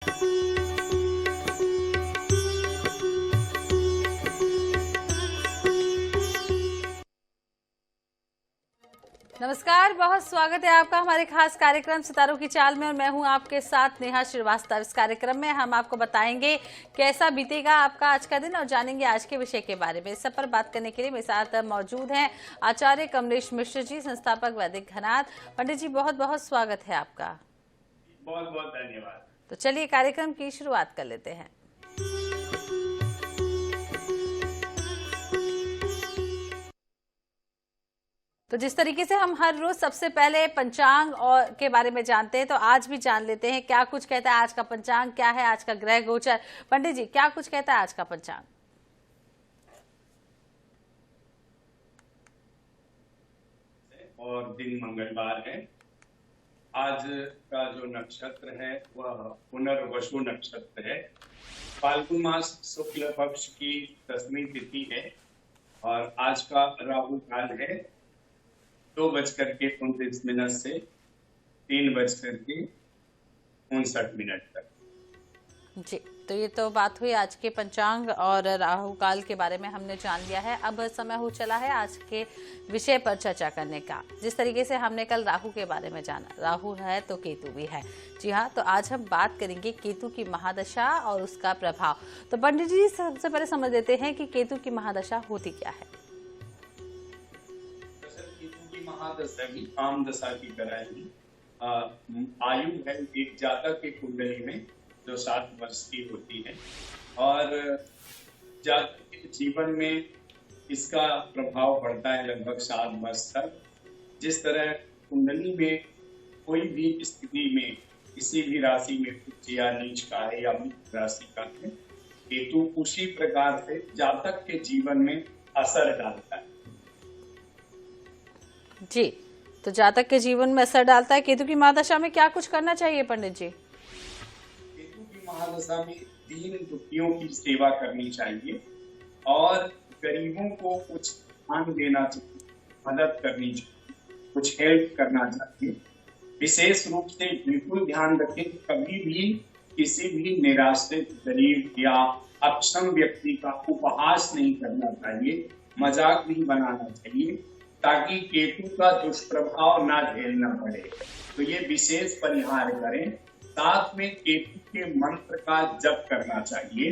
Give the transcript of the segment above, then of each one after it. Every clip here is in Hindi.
नमस्कार, बहुत स्वागत है आपका हमारे खास कार्यक्रम सितारों की चाल में और मैं हूं आपके साथ नेहा श्रीवास्तव। इस कार्यक्रम में हम आपको बताएंगे कैसा बीतेगा आपका आज का दिन और जानेंगे आज के विषय के बारे में। इस सब पर बात करने के लिए मेरे साथ मौजूद हैं आचार्य कमलेश मिश्र जी, संस्थापक वैदिक घनाद। पंडित जी, बहुत बहुत स्वागत है आपका। बहुत बहुत धन्यवाद। तो चलिए कार्यक्रम की शुरुआत कर लेते हैं। तो जिस तरीके से हम हर रोज सबसे पहले पंचांग और के बारे में जानते हैं, तो आज भी जान लेते हैं क्या कुछ कहता है आज का पंचांग, क्या है आज का ग्रह गोचर। पंडित जी, क्या कुछ कहता है आज का पंचांग? और दिन मंगलवार है। आज का जो नक्षत्र है वह पुनर्वसु नक्षत्र है। फाल्गुन मास शुक्ल पक्ष की 10वीं तिथि है और आज का राहु काल है 2:29 से 3:59 तक। जी, तो ये तो बात हुई आज के पंचांग और राहु काल के बारे में हमने जान लिया है। अब समय हो चला है आज के विषय पर चर्चा करने का। जिस तरीके से हमने कल राहु के बारे में जाना, राहु है तो केतु भी है। जी हाँ, तो आज हम बात करेंगे केतु की महादशा और उसका प्रभाव। तो पंडित जी, सबसे पहले समझ लेते हैं कि केतु की महादशा होती क्या है। महादशा भी आम दशा की तरह ही आयु है एक जातक की कुंडली में जो 7 वर्ष की होती है और जातक के जीवन में इसका प्रभाव पड़ता है लगभग 7 वर्ष तक। जिस तरह कुंडली में कोई भी स्थिति में किसी भी राशि में उच्च या नीच का है या मित्र राशि का है, केतु उसी प्रकार से जातक के जीवन में असर डालता है। जी, तो जातक के जीवन में असर डालता है। केतु की महादशा में क्या कुछ करना चाहिए पंडित जी? केतु की महादशा में दीन दुखियों की सेवा करनी चाहिए और गरीबों को कुछ दान देना चाहिए, मदद करनी चाहिए, कुछ हेल्प करना चाहिए। विशेष रूप से बिल्कुल ध्यान रखें, कभी भी किसी भी निराश्रित गरीब या अक्षम व्यक्ति का उपहास नहीं करना चाहिए, मजाक नहीं बनाना चाहिए, ताकि केतु का दुष्प्रभाव ना झेलना पड़े। तो ये विशेष परिहार करें। साथ में केतु के मंत्र का जप करना चाहिए।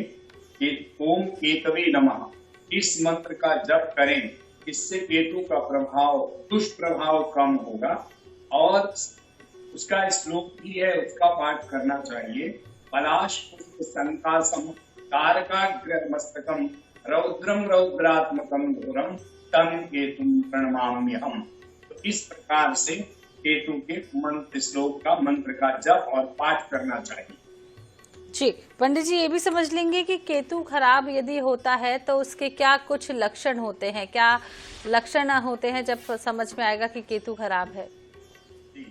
ओम केतवे नमः इस मंत्र का जप करें, इससे केतु का प्रभाव, दुष्प्रभाव कम होगा। और उसका श्लोक भी है, उसका पाठ करना चाहिए। पलाश पुष्प संकासम तारकाग्र मस्तकम रौद्रम रौद्रात्मकम घोरम तम केतुम प्रणमाम्यहम्। तो इस प्रकार से केतु के मंत्र श्लोक का मंत्र का जप और पाठ करना चाहिए। जी, पंडित जी, ये भी समझ लेंगे कि केतु खराब यदि होता है तो उसके क्या कुछ लक्षण होते हैं, क्या लक्षण होते हैं जब समझ में आएगा कि केतु खराब है? जी,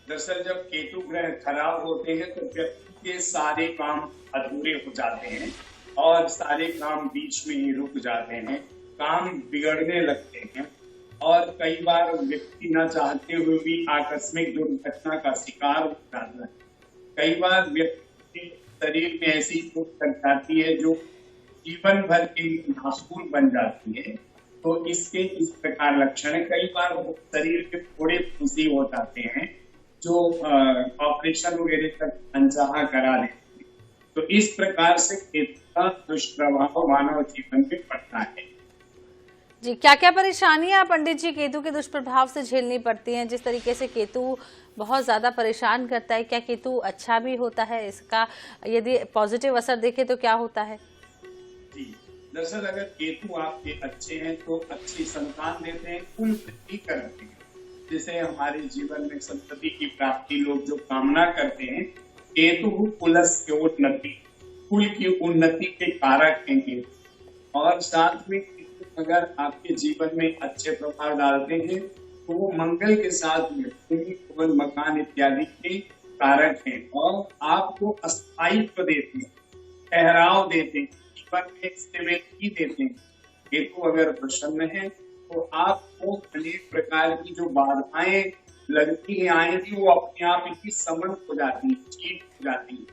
दरअसल जब केतु ग्रह खराब होते हैं तो व्यक्ति के सारे काम अधूरे हो जाते हैं और सारे काम बीच में ही रुक जाते हैं, काम बिगड़ने लगते हैं और कई बार व्यक्ति न चाहते हुए भी आकस्मिक दुर्घटना का शिकार हो जाता है। कई बार व्यक्ति के शरीर में ऐसी चोट लग जाती है जो जीवन भर के लिए नासूर बन जाती है। तो इसके इस प्रकार लक्षण है। कई बार शरीर के थोड़े फुंसी हो जाते हैं जो ऑपरेशन वगैरह तक अनचाहा करा देते हैं। तो इस प्रकार से केतु का दुष्प्रभाव मानव जीवन में पड़ता है। जी, क्या क्या परेशानियां पंडित जी केतु के दुष्प्रभाव से झेलनी पड़ती हैं? जिस तरीके से केतु बहुत ज्यादा परेशान करता है, क्या केतु अच्छा भी होता है? इसका यदि पॉजिटिव असर देखे तो क्या होता है? जी, दरअसल अगर केतु आपके अच्छे हैं तो अच्छी संतान देते हैं, कुल वृद्धि करते हैं, जिसे हमारे जीवन में संतति की प्राप्ति लोग जो कामना करते हैं। केतु कुलस्य उन्नति, कुल की उन्नति के कारक हैं केतु। और साथ में अगर आपके जीवन में अच्छे प्रभाव डालते हैं तो वो मंगल के साथ में भूमि मकान इत्यादि के कारक हैं और आपको स्थायित्व देते हैं, ठहराव देते हैं, जीवन में स्टेबिलिटी देते हैं। केतु अगर प्रसन्न है तो आपको अनेक प्रकार की जो बाधाएं लगती हैं आएंगी वो अपने आप ही समन हो जाती है, ठीक हो जाती है।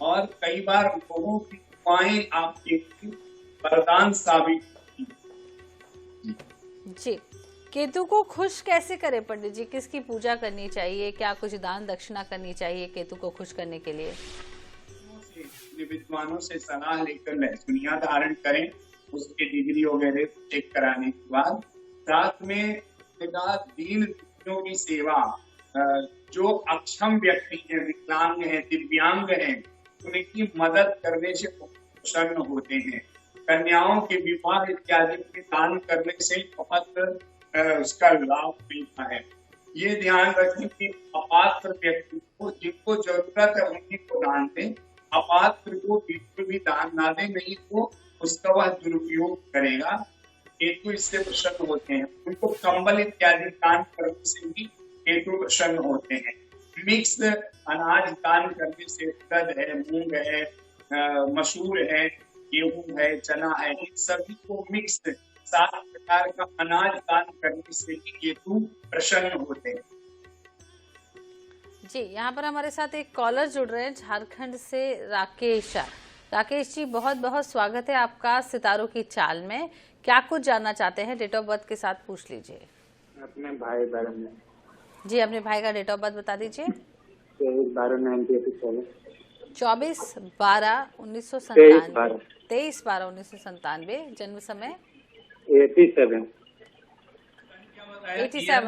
और कई बार लोगों की दुआएं आपके लिए वरदान साबित होती हैं। जी, केतु को खुश कैसे करें पंडित जी? किसकी पूजा करनी चाहिए? क्या कुछ दान दक्षिणा करनी चाहिए केतु को खुश करने के लिए? विद्वानों से सलाह लेकर लहसुनिया धारण करें, उसके डिग्री वगैरह चेक कराने के बाद साथ में दीन दुखियों की सेवा, जो अक्षम व्यक्ति हैं, विकलांग हैं, दिव्यांग हैं, उनकी मदद करने से प्रसन्न होते हैं। कन्याओं के विवाह इत्यादि में दान करने से बहुत उसका लाभ मिलता है। ये ध्यान रखें कि अपात्र व्यक्ति को जिनको जरूरत है उन्हीं को दान दें, अपात्र को बिल्कुल भी दान ना दें, नहीं तो उसका वह दुरुपयोग करेगा। केतु इससे प्रसन्न होते हैं। उनको कंबल इत्यादि दान करने से भी केतु प्रसन्न होते हैं। मिक्स अनाज दान करने से उड़द है, मूंग है, मसूर है, गेहूं है, चना है, इन सभी को मिक्स 7 प्रकार का अनाज दान करने से भी केतु प्रसन्न होते हैं। जी, यहाँ पर हमारे साथ एक कॉलर जुड़ रहे हैं झारखंड से, राकेश। राकेश जी, बहुत बहुत स्वागत है आपका सितारों की चाल में। क्या कुछ जानना चाहते हैं? डेट ऑफ बर्थ के साथ पूछ लीजिए। अपने भाई बारे में। जी, अपने भाई का डेट ऑफ बर्थ बता दीजिए। 23/12/1997। 23/12/1997। जन्म समय 87।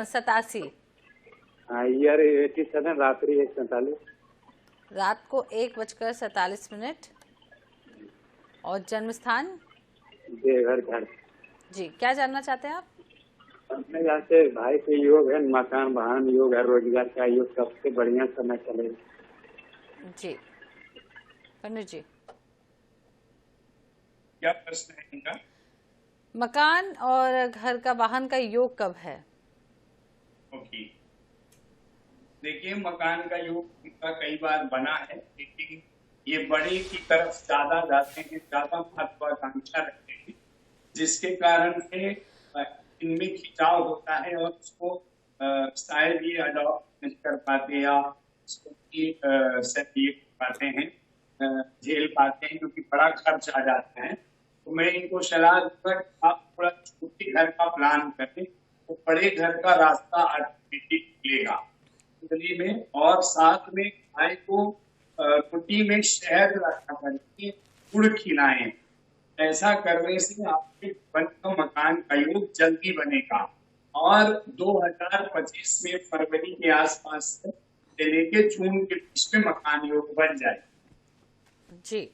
87। ईयर 87, रात्रि 1:47। रात को 1:47 और जन्म स्थान देवघर घर। जी, क्या जानना चाहते हैं आप? अपने यहाँ से भाई के योग है, मकान वाहन योग है, रोजगार का योग, सबसे बढ़िया समय चलेगा। जी पंडित जी, क्या प्रश्न है इनका? मकान और घर का वाहन का योग कब है? ओके, देखिए मकान का योग इनका कई बार बना है, लेकिन ये बड़े की तरफ ज्यादा जाते हैं, ज्यादा महत्वाकांक्षा रखते हैं, जिसके कारण से इनमें खिंचाव होता है और उसको शायद ये अडॉप्ट नहीं कर पाते या उसको पाते हैं, झेल पाते हैं, क्योंकि बड़ा खर्च आ जाता है। तो मैं इनको सलाह दूंगा कि आप थोड़ा छोटे घर का प्लान करें, तो बड़े घर का रास्ता ऑटोमेटिक मिलेगा में। और साथ में गाय को रोटी में शहद रखा करके गुड़ खिलाएं। ऐसा करने से आपके जीवन का मकान का योग जल्दी बनेगा और 2025 में फरवरी के आसपास से लेके जून के बीच में मकान योग बन जाए। जी,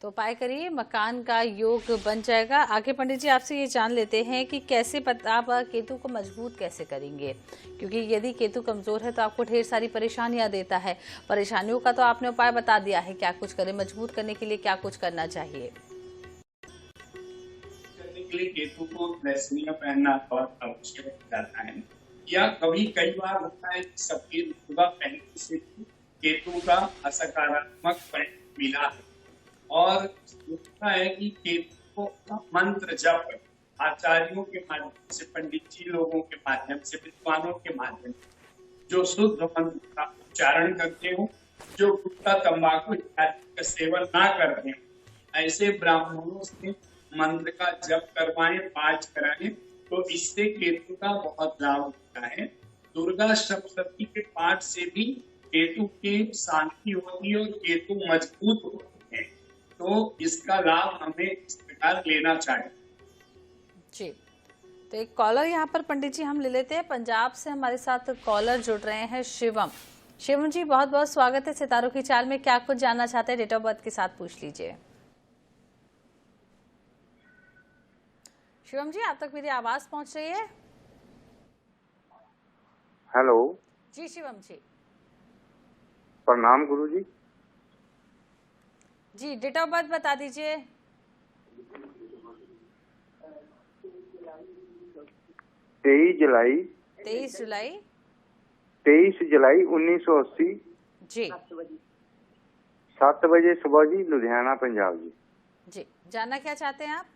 तो उपाय करिए, मकान का योग बन जाएगा। आगे पंडित जी आपसे ये जान लेते हैं कि कैसे आप केतु को मजबूत कैसे करेंगे, क्योंकि यदि केतु कमजोर है तो आपको ढेर सारी परेशानियां देता है। परेशानियों का तो आपने उपाय बता दिया है, क्या कुछ करें मजबूत करने के लिए, क्या कुछ करना चाहिए? करने के लिए केतु को लहसुनिया पहनना बहुत आवश्यक हो जाता है, या कभी कई बार होता है सफेद धुआ पहनने से केतु का असकारात्मक परिणाम मिला है। और दूसरा है कि केतु को मंत्र जप आचार्यों के माध्यम से, पंडित जी लोगों के माध्यम से, विद्वानों के माध्यम से जो शुद्ध मंत्र का उच्चारण करते हो, जो गुटखा तंबाकू इत्यादि का सेवन ना करते हो, ऐसे ब्राह्मणों से मंत्र का जप करवाएं, पाठ कराएं, तो इससे केतु का बहुत लाभ होता है। दुर्गा सप्तशती के पाठ से भी केतु की शांति होती है और केतु मजबूत होते हैं, तो इसका लाभ हमें इस प्रकार लेना चाहिए। जी, तो एक कॉलर यहाँ पर पंडित जी हम ले लेते हैं। पंजाब से हमारे साथ कॉलर जुड़ रहे हैं शिवम। शिवम जी, बहुत बहुत स्वागत है सितारों की चाल में। क्या कुछ जानना चाहते हैं? डेट ऑफ बर्थ के साथ पूछ लीजिए। शिवम जी, आप तक मेरी आवाज पहुंच रही है? हेलो जी शिवम जी। प्रणाम गुरु जी। जी, डेट ऑफ बर्थ बता दीजिए। 23 जुलाई 1980 जी 7 बजे सुबह जी, लुधियाना पंजाब जी। जी, जानना क्या चाहते हैं आप?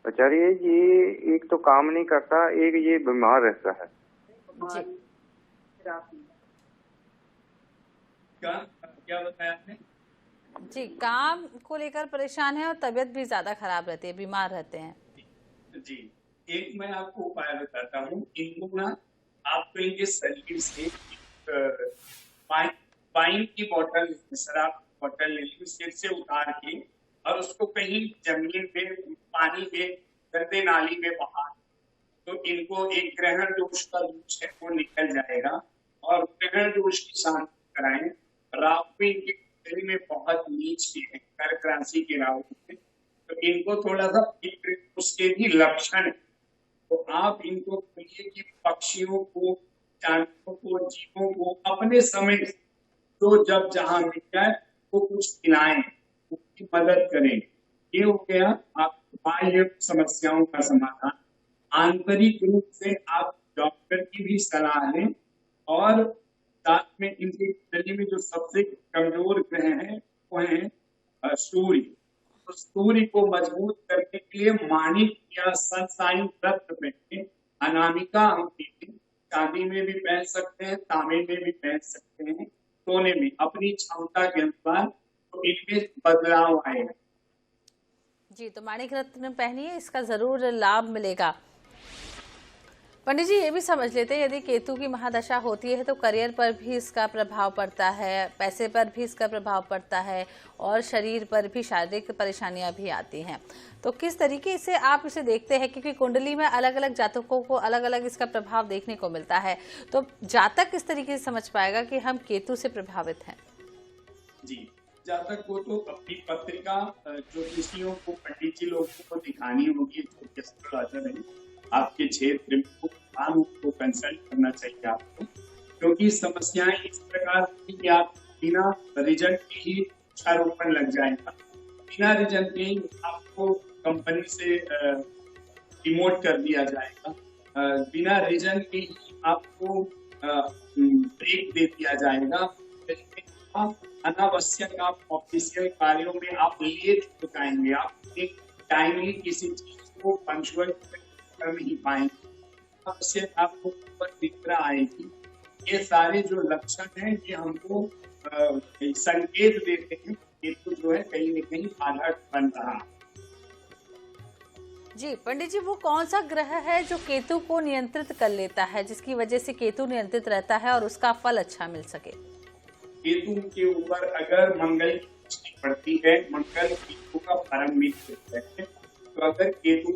आचार्य ये एक तो काम नहीं करता, एक ये बीमार रहता है। जी, क्या बताया आपने? जी, काम को लेकर परेशान है और तबीयत भी ज्यादा खराब रहती है, बीमार रहते हैं। जी, एक मैं आपको उपाय बताता हूँ। इनको ना आपको इनके शरीर से वाइन वाइन की बोतल, शराब की बोतल ले ली, सिर से उतार के और उसको कहीं जमीन पे, पानी में, गंदे नाली में बहा, तो इनको एक ग्रहण दोष का दोष है वो निकल जाएगा और ग्रहण दोष की शांति कराएं। राहु इनकी कुंडली में बहुत नीच भी है, कर्क राशि के राहु है, तो इनको थोड़ा सा उसके भी लक्षण है। तो आप इनको कहिए कि पक्षियों को, जानवरों को, जीवों को अपने समय तो जब जहां मिल जाए वो कुछ खिलाएं, उनकी मदद करें। ये हो गया आप बाह्य समस्याओं का समाधान। आंतरिक रूप से आप डॉक्टर की भी सलाह लें और साथ में इनकी कुंडली में जो सबसे कमजोर ग्रह हैं वो है सूर्य। तो सूर्य को मजबूत करने के लिए माणिक या सनसाइन रत्न पहने, अनामिका अंगूठी चांदी में भी पहन सकते हैं, तांबे में भी पहन सकते हैं, सोने में, अपनी क्षमता के अनुसार, तो इनमें बदलाव आएगा। जी, तो माणिक रत्न पहनिए, इसका जरूर लाभ मिलेगा। पंडित जी, ये भी समझ लेते हैं, यदि केतु की महादशा होती है तो करियर पर भी इसका प्रभाव पड़ता है, पैसे पर भी इसका प्रभाव पड़ता है और शरीर पर भी शारीरिक परेशानियां भी आती हैं। तो किस तरीके से आप इसे देखते हैं, क्योंकि कुंडली में अलग अलग जातकों को अलग अलग इसका प्रभाव देखने को मिलता है, तो जातक किस तरीके से समझ पाएगा कि हम केतु से प्रभावित हैं? जी, जातक को तो अपनी पत्रिका ज्योतिषियों को, पंडित जी लोगों को दिखानी होगी, जो एस्ट्रोलॉजर है आपके क्षेत्र में, को कंसल्ट करना चाहिए आपको, क्योंकि समस्याएं इस प्रकार की कि आप बिना रिजल्ट के ही वृक्षारोपण लग जाएगा, बिना रिजल्ट के ही आपको कंपनी से डिमोट कर दिया जाएगा, बिना रिजल्ट के ही आपको ब्रेक दे दिया जाएगा, अनावश्यक आप ऑफिशियल कार्यों में आप लेट हो जाएंगे, आप एक टाइमली किसी चीज को पंक्चुअल कर नहीं पाएंगे, आपसे आपको निद्रा आएगी। ये सारे जो लक्षण हैं ये हमको संकेत देते हैं केतु जो है कहीं न कहीं बाधक बन रहा। जी पंडित जी, वो कौन सा ग्रह है जो केतु को नियंत्रित कर लेता है, जिसकी वजह से केतु नियंत्रित रहता है और उसका फल अच्छा मिल सके? केतु के ऊपर अगर मंगल की दृष्टि पड़ती है, मंगल केतु का परम मित्र है, तो अगर केतु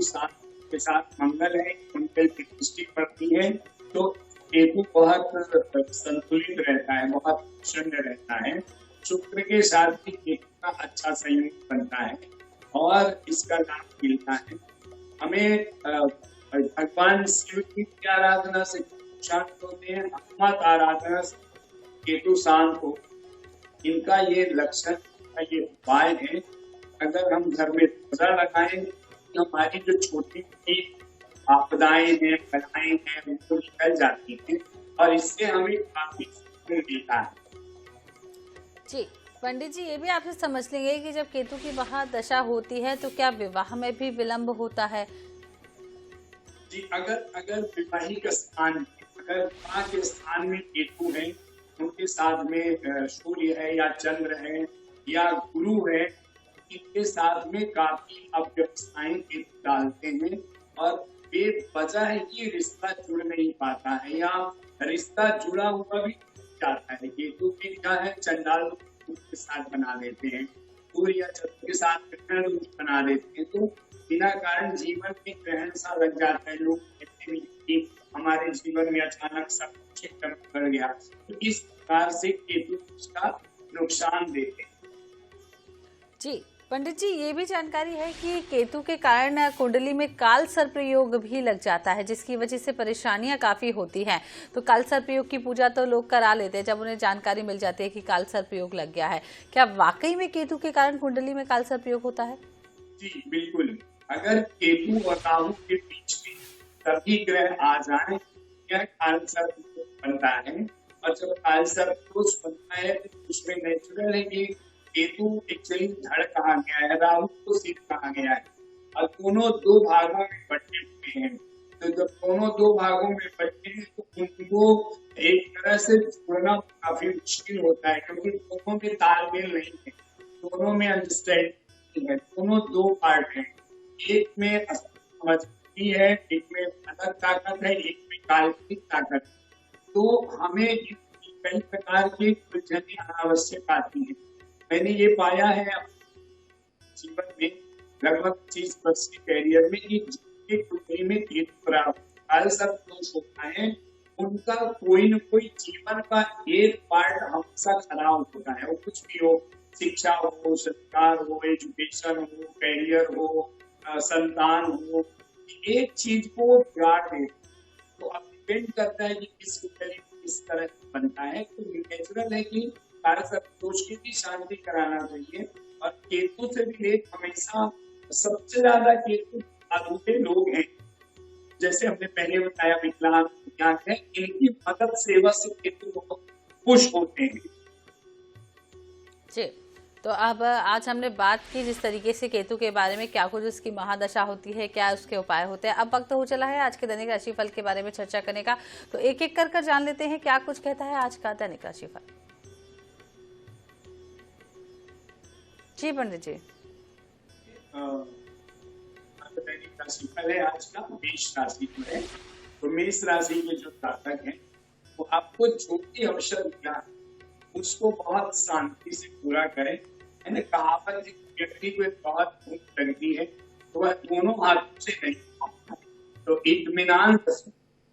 के साथ मंगल है, मंगल की दृष्टि पड़ती है, तो केतु बहुत संतुलित रहता है, बहुत प्रसन्न रहता है। शुक्र के साथ भी केतु का अच्छा संयोग बनता है और इसका लाभ मिलता है हमें। भगवान शिव की आराधना से शांत होते हैं, मत आराधना से केतु शांत हो। इनका ये लक्षण, ये उपाय है। अगर हम घर में ध्वजा लगाएं तो हमारी जो छोटी छोटी आपदाएं हैं, बलाएं हैं, उनको निकल जाती हैं और इससे हमें काफी सुकून मिलता है। जी पंडित जी, ये भी आपसे समझ लेंगे कि जब केतु की महादशा होती है तो क्या विवाह में भी विलंब होता है? जी, अगर विवाहिक स्थान, अगर विवाह के स्थान में केतु है, उनके साथ में सूर्य है या चंद्र है या गुरु है, इनके साथ में काफी अव्यवस्थाएं डालते हैं और बेवजह ही रिश्ता जुड़ नहीं पाता है या रिश्ता जुड़ा हुआ भी जाता है। केतु भी क्या है, चंडाल के साथ बना देते हैं, सूर्य या चंद्र के साथ ग्रहण बना देते हैं, तो बिना कारण जीवन में ग्रहण सा लग जाता है। लोग कहते हैं कि हमारे जीवन में अचानक सब कुछ एकदम बढ़ गया, तो इस प्रकार से केतु उसका नुकसान देते हैं। जी पंडित जी, ये भी जानकारी है कि केतु के कारण कुंडली में काल सर्प योग भी लग जाता है, जिसकी वजह से परेशानियां काफी होती हैं। तो काल सर्प योग की पूजा तो लोग करा लेते हैं जब उन्हें जानकारी मिल जाती है कि काल सर्प योग लग गया है। क्या वाकई में केतु के कारण कुंडली में काल सर्प योग होता है? जी बिल्कुल, अगर केतु और राहु के बीच में सभी ग्रह आ जाए, यह काल सर्प बनता है। और जब काल सर्प बनता है तो उसमें नेचुरल है कि केतु एक्चुअली धड़ कहा गया है, राहु को सिर कहा गया है और दोनों दो भागों में बटे हुए हैं। तो जब दोनों दो भागों में बचे हैं तो उनको एक तरह से जोड़ना काफी मुश्किल होता है, क्योंकि दोनों में तालमेल नहीं है, दोनों में अंडरस्टैंडिंग है, दोनों दो पार्ट हैं, एक में मजबूती है, एक में अलग ताकत है, एक में काल्पनिक ताकत है। तो हमें कई प्रकार की उलझने अनावश्यक आती है। मैंने ये पाया है जीवन में लगभग 25 वर्ष के कैरियर में कि जिनके कुंडली में केतु सब दोष होता है, उनका कोई न कोई जीवन का एक पार्ट हमेशा खराब होता है। वो कुछ भी हो, शिक्षा हो, संस्कार हो, एजुकेशन हो, कैरियर हो, संतान हो, एक चीज को बिगाड़ दे। तो अब डिपेंड करता है कि किस कुंडली किस तरह से बनता है। तो नेचुरल है कि दोष की भी शांति कराना चाहिए। और केतु से भी लेख हमेशा सबसे ज्यादा केतु अधूरे लोग हैं, जैसे हमने पहले बताया विकलांग है, इनकी मदद सेवा से केतु बहुत खुश होते हैं। जी, तो अब आज हमने बात की जिस तरीके से केतु के बारे में, क्या कुछ उसकी महादशा होती है, क्या उसके उपाय होते हैं। अब वक्त हो चला है आज के दैनिक राशिफल के बारे में चर्चा करने का, तो एक एक कर जान लेते हैं क्या कुछ कहता है आज का दैनिक राशिफल। जी पंडित जी। दैनिक राशिफल है आज का मेष राशि में। तो मेष राशि के जो जातक हैं वो आपको जो भी अवसर मिला उसको बहुत शांति से पूरा करें। मैंने कहावत, व्यक्ति को बहुत भूख लगती है तो वह दोनों हाथों से नहीं खाता, तो इत्मीनान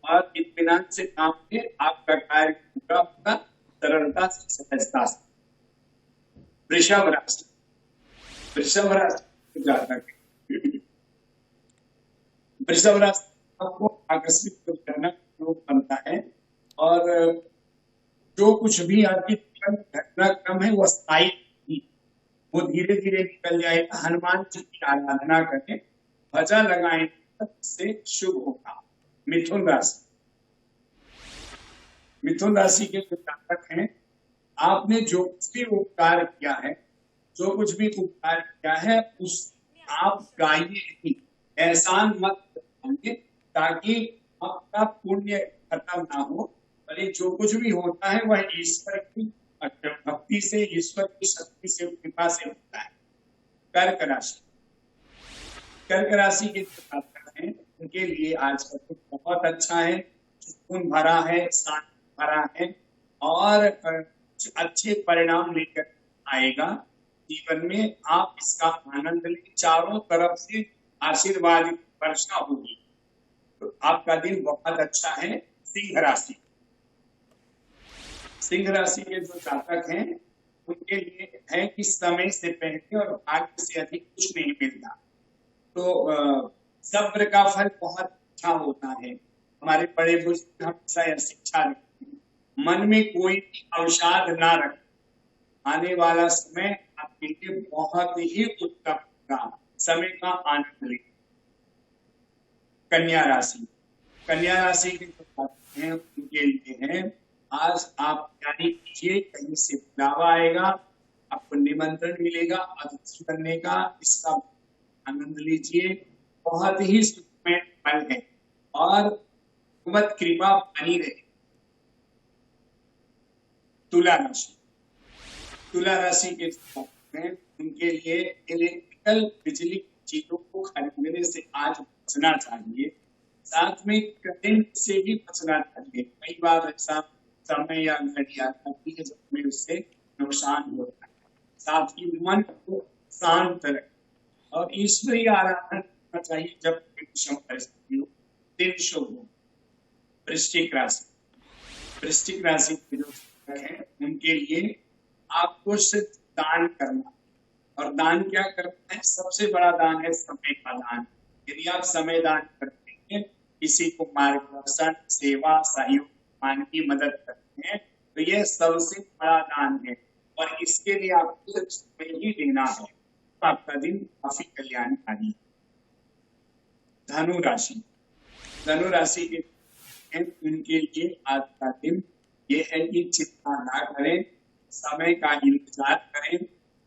और इत्मीनान से काम में आपका कार्य पूरा होगा, सरलता से, सहजता से। वृषभ राशि, वृषभ राशि जातक वृषभ राशि आपको आकर्षित करना बनता है, और जो कुछ भी आपकी घटनाक्रम है वो स्थायी, वो धीरे धीरे निकल जाएगा। हनुमान जी की आराधना करें, ध्वजा लगाएं, से शुभ होगा। मिथुन राशि, मिथुन राशि के जो जातक हैं, आपने जो कुछ भी उपकार किया है, जो कुछ भी उपकार किया है उस आप गाइए नहीं, एहसान मत बताइए, ताकि आपका पुण्य खत्म ना हो। और जो कुछ भी होता है वह ईश्वर की भक्ति से, ईश्वर की शक्ति से, कृपा से होता है। कर्क राशि, कर्क राशि के जो जातक हैं उनके लिए आज का दिन बहुत अच्छा है, सुकून भरा है, शांति भरा है, और अच्छे परिणाम लेकर आएगा जीवन में। आप इसका आनंद लें, चारों तरफ से आशीर्वाद वर्षा होगी, तो आपका दिन बहुत अच्छा है। सिंह राशि, सिंह राशि के जो जातक हैं उनके लिए है कि समय से पहले और भाग्य से अधिक कुछ नहीं मिलता, तो सब्र का फल बहुत अच्छा होता है। हमारे बड़े बुजुर्ग हमेशा यह शिक्षा देते हैं, मन में कोई भी अवसाद ना रखें, आने वाला समय आपके लिए बहुत ही उत्तम होगा, समय का आनंद लें। कन्या राशि, कन्या राशि के जो जातक हैं उनके लिए है आज आप तैयारी कीजिए, कहीं से बुलावा आएगा, आपको निमंत्रण मिलेगा अतिथि बनने का, इसका आनंद लीजिए, बहुत ही सुखमय फल है और भगवत कृपा बनी रहे। तुला राशि, तुला राशि के उनके लिए इलेक्ट्रिकल बिजली चीजों को खरीदने से आज बचना चाहिए, साथ में करंट से भी बचना चाहिए। कई बार ऐसा समय या घड़ी आता है जब हमें उससे नुकसान होता है। साथ ही मन को शांत रखें और ईश्वरीय आराधना करना चाहिए जब परिस्थिति हो, दिन शुभ हो। वृश्चिक राशि, वृश्चिक राशि के जो हैं उनके लिए आपको सिर्फ दान करना, और दान क्या करना है, सबसे बड़ा दान है समय का दान। यदि आप समय दान करते हैं, किसी को मार्गदर्शन, सेवा, सहयोग, मानवीय मदद करते हैं, तो यह सबसे बड़ा दान है, और इसके लिए आपको सिर्फ समय ही देना है, तो आपका दिन काफी कल्याणकारी है। धनु राशि, धनु राशि के उनके लिए आज का दिन ये है कि चिंता ना करें, समय का इंतजार करें।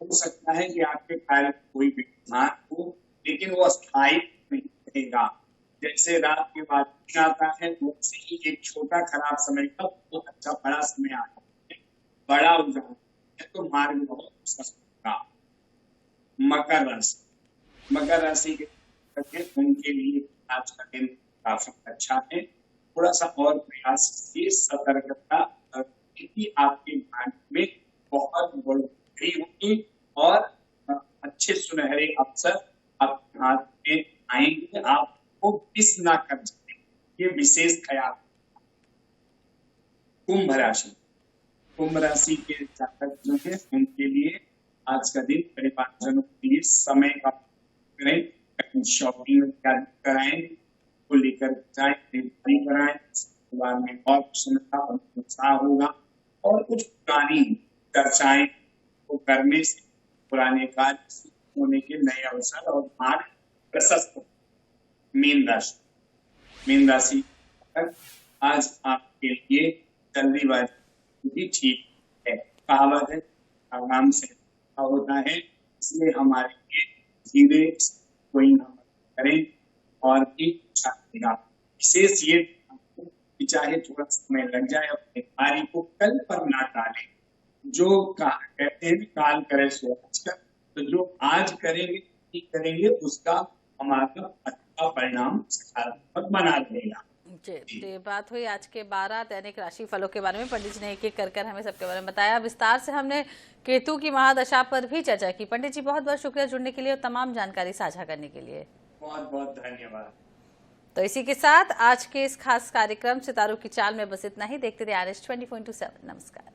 हो सकता है कि आपके कार्य कोई विघ्न हो, लेकिन वो अस्थायी नहीं रहेगा। जैसे रात के बाद दिन आता है, वैसे ही एक छोटा खराब समय का वो अच्छा बड़ा समय आता है, बड़ा उदाहरण है तो मार्ग बहुत सस्ता। मकर राशि के उनके लिए आज का दिन काफी अच्छा है। थोड़ा सा और प्रयास की सतर्कता आपके भाग्य में बहुत बढ़ोतरी होगी और अच्छे सुनहरे अवसर आपके हाथ में आएंगे, आपको मिस ना कर सके, ये विशेष ख्याल। कुंभ राशि के जातक जो है उनके लिए आज का दिन परिवारजनों के लिए समय का करें, कहीं शॉपिंग कराएं, को लेकर जाए, खरीदारी कराएं, परिवार में और प्रसन्नता और उत्साह होगा और कुछ पुरानी चर्चाएं को करने से पुराने कार्य होने के नए अवसर और मार्ग प्रशस्त हो। मीन राशि आज आपके लिए जल्दीबाजी भी ठीक है। कहावत है आराम से होता है, इसलिए हमारे लिए धीरे कोई ना करें और एक विशेष ये चाहे थोड़ा समय लग जाए अपने कार्य को कल पर ना टालें। जो कहते हैं काल करे सो आज कर, तो जो आज करेंगे उसका हमारा अच्छा परिणाम सकारात्मक बना रहेगा। जी, तो बात हुई आज के 12 दैनिक राशि फलों के बारे में। पंडित जी ने एक एक कर हमें सबके बारे में बताया। विस्तार से हमने केतु की महादशा पर भी चर्चा की। पंडित जी बहुत बहुत शुक्रिया जुड़ने के लिए और तमाम जानकारी साझा करने के लिए। बहुत बहुत धन्यवाद। तो इसी के साथ आज के इस खास कार्यक्रम सितारों की चाल में बस इतना ही। देखते रहिए RS 24/7। नमस्कार।